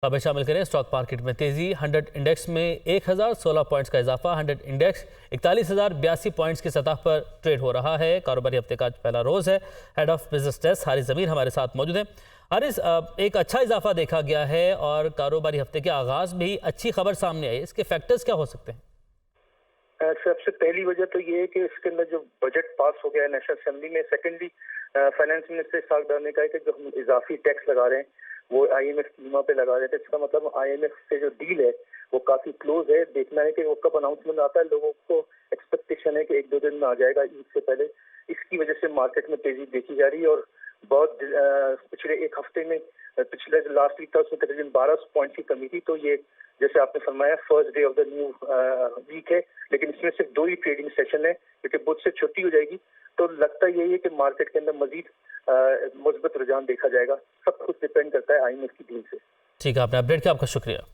खबर शामिल करें। स्टॉक मार्केट में तेजी। 100 इंडेक्स में 1016 पॉइंट्स का इजाफा। 100 इंडेक्स 41,082 पॉइंट्स की सतह पर ट्रेड हो रहा है। कारोबारी हफ्ते का पहला रोज है। Head of business desk Haris Zameer हमारे साथ मौजूद हैं। हारिस, एक अच्छा इजाफा देखा गया है और कारोबारी हफ्ते के आगाज में ही अच्छी खबर सामने आई। इसके फैक्टर्स क्या हो सकते हैं? सबसे पहली वजह तो ये है कि इसके अंदर जो बजट पास हो गया है नेशनल असेंबली में। सेकेंडली, फाइनेंस मिनिस्टर इशफाक डार ने कहा है कि जो हम इजाफी टैक्स लगा रहे हैं वो आईएमएफ की बीमा पे लगा रहे थे। इसका मतलब आईएमएफ से जो डील है वो काफी क्लोज है। देखना है कि वो कब अनाउंसमेंट आता है। लोगों को एक्सपेक्टेशन है कि 1-2 दिन में आ जाएगा ईद से पहले। इसकी वजह से मार्केट में तेजी देखी जा रही है और बहुत पिछले एक हफ्ते में, पिछले जो लास्ट वीक था उसमें तकरीबन 1200 पॉइंट की कमी थी। तो ये जैसे आपने फरमाया first day of the new week है, लेकिन इसमें सिर्फ 2 ही ट्रेडिंग सेशन है क्योंकि बुध से छुट्टी हो जाएगी। तो लगता यही है कि मार्केट के अंदर मजीद मुस्बत रुझान देखा जाएगा। सब कुछ डिपेंड करता है आईएमएफ की डील से। ठीक है, आपने अपडेट किया, आपका शुक्रिया।